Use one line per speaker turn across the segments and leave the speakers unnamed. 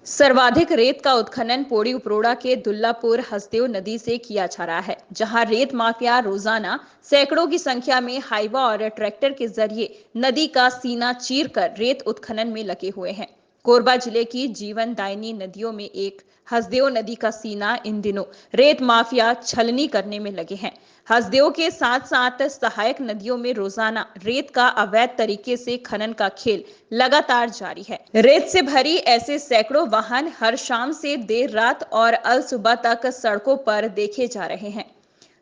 सर्वाधिक रेत का उत्खनन पौड़ी उपरोड़ा के दुल्लापुर हसदेव नदी से किया जा रहा है, जहां रेत माफिया रोजाना सैकड़ों की संख्या में हाइवा और ट्रैक्टर के जरिए नदी का सीना चीर कर रेत उत्खनन में लगे हुए हैं। कोरबा जिले की जीवनदायिनी नदियों में एक हसदेव नदी का सीना इन दिनों रेत माफिया छलनी करने में लगे हैं। हसदेव के साथ साथ सहायक नदियों में रोजाना रेत का अवैध तरीके से खनन का खेल लगातार जारी है। रेत से भरी ऐसे सैकड़ों वाहन हर शाम से देर रात और अल सुबह तक सड़कों पर देखे जा रहे हैं।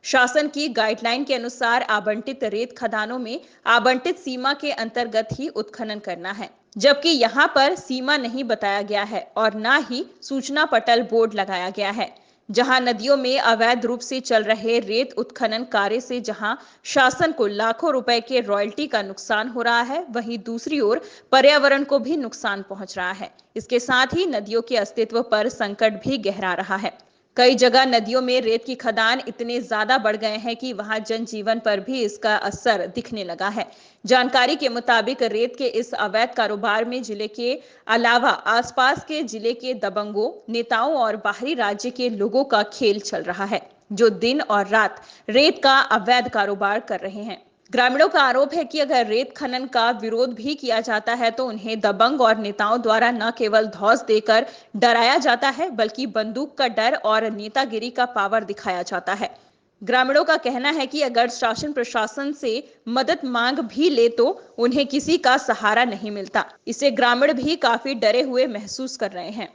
शासन की गाइडलाइन के अनुसार आवंटित रेत खदानों में आवंटित सीमा के अंतर्गत ही उत्खनन करना है, जबकि यहां पर सीमा नहीं बताया गया है और न ही सूचना पटल बोर्ड लगाया गया है। जहां नदियों में अवैध रूप से चल रहे रेत उत्खनन कार्य से जहां शासन को लाखों रुपए के रॉयल्टी का नुकसान हो रहा है, वहीं दूसरी ओर पर्यावरण को भी नुकसान पहुंच रहा है। इसके साथ ही नदियों के अस्तित्व पर संकट भी गहरा रहा है। कई जगह नदियों में रेत की खदान इतने ज्यादा बढ़ गए हैं कि वहां जनजीवन पर भी इसका असर दिखने लगा है। जानकारी के मुताबिक रेत के इस अवैध कारोबार में जिले के अलावा आसपास के जिले के दबंगों, नेताओं और बाहरी राज्य के लोगों का खेल चल रहा है, जो दिन और रात रेत का अवैध कारोबार कर रहे हैं। ग्रामीणों का आरोप है कि अगर रेत खनन का विरोध भी किया जाता है तो उन्हें दबंग और नेताओं द्वारा न केवल धौंस देकर डराया जाता है, बल्कि बंदूक का डर और नेतागिरी का पावर दिखाया जाता है। ग्रामीणों का कहना है कि अगर शासन प्रशासन से मदद मांग भी ले तो उन्हें किसी का सहारा नहीं मिलता। इससे ग्रामीण भी काफी डरे हुए महसूस कर रहे हैं।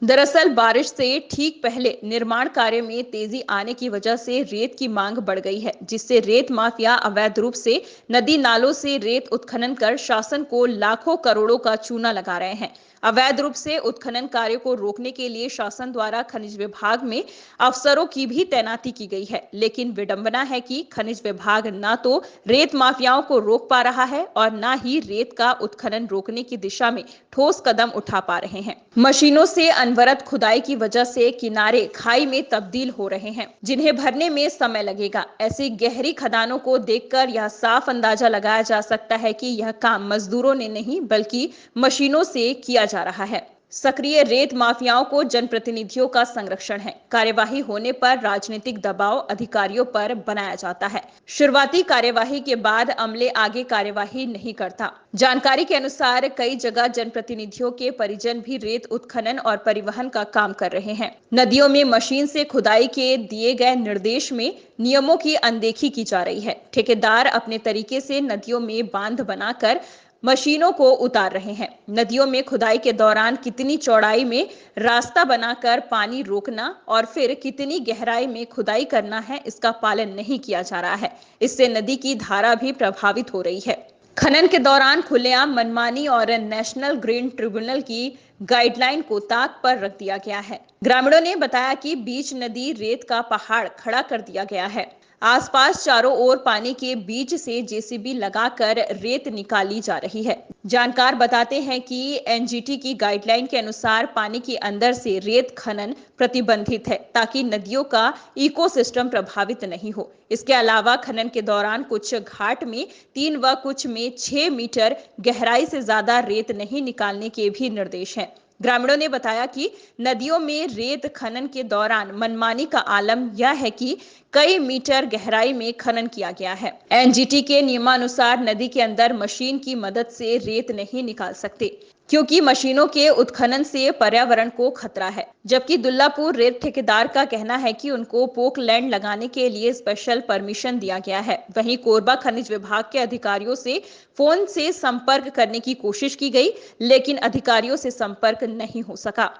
दरअसल बारिश से ठीक पहले निर्माण कार्य में तेजी आने की वजह से रेत की मांग बढ़ गई है, जिससे रेत माफिया अवैध रूप से नदी नालों से रेत उत्खनन कर शासन को लाखों करोड़ों का चूना लगा रहे हैं। अवैध रूप से उत्खनन कार्य को रोकने के लिए शासन द्वारा खनिज विभाग में अफसरों की भी तैनाती की गई है, लेकिन विडंबना है कि खनिज विभाग न तो रेत माफियाओं को रोक पा रहा है और न ही रेत का उत्खनन रोकने की दिशा में ठोस कदम उठा पा रहे हैं। मशीनों से अनवरत खुदाई की वजह से किनारे खाई में तब्दील हो रहे हैं, जिन्हें भरने में समय लगेगा। ऐसी गहरी खदानों को देखकर यह साफ अंदाजा लगाया जा सकता है कि यह काम मजदूरों ने नहीं बल्कि मशीनों से किया जा रहा है। सक्रिय रेत माफियाओं को जनप्रतिनिधियों का संरक्षण है। कार्यवाही होने पर राजनीतिक दबाव अधिकारियों पर बनाया जाता है। शुरुआती कार्यवाही के बाद अमले आगे कार्यवाही नहीं करता। जानकारी के अनुसार कई जगह जनप्रतिनिधियों के परिजन भी रेत उत्खनन और परिवहन का काम कर रहे हैं। नदियों में मशीन से खुदाई के दिए गए निर्देश में नियमों की अनदेखी की जा रही है। ठेकेदार अपने तरीके से नदियों में बांध बनाकर मशीनों को उतार रहे हैं। नदियों में खुदाई के दौरान कितनी चौड़ाई में रास्ता बनाकर पानी रोकना और फिर कितनी गहराई में खुदाई करना है, इसका पालन नहीं किया जा रहा है। इससे नदी की धारा भी प्रभावित हो रही है। खनन के दौरान खुलेआम मनमानी और नेशनल ग्रीन ट्रिब्यूनल की गाइडलाइन को ताक पर रख दिया गया है। ग्रामीणों ने बताया कि बीच नदी रेत का पहाड़ खड़ा कर दिया गया है। आसपास चारों ओर पानी के बीच से जेसीबी लगाकर रेत निकाली जा रही है। जानकार बताते हैं कि एनजीटी की गाइडलाइन के अनुसार पानी के अंदर से रेत खनन प्रतिबंधित है, ताकि नदियों का इकोसिस्टम प्रभावित नहीं हो। इसके अलावा खनन के दौरान कुछ घाट में 3 व कुछ में 6 मीटर गहराई से ज्यादा रेत नहीं निकालने के भी निर्देश हैं। ग्रामीणों ने बताया कि नदियों में रेत खनन के दौरान मनमानी का आलम यह है कि कई मीटर गहराई में खनन किया गया है। एनजीटी के नियमानुसार नदी के अंदर मशीन की मदद से रेत नहीं निकाल सकते, क्योंकि मशीनों के उत्खनन से पर्यावरण को खतरा है। जबकि दुल्लापुर रेत ठेकेदार का कहना है कि उनको पोकलैंड लगाने के लिए स्पेशल परमिशन दिया गया है। वहीं कोरबा खनिज विभाग के अधिकारियों से फोन से संपर्क करने की कोशिश की गई, लेकिन अधिकारियों से संपर्क नहीं हो सका।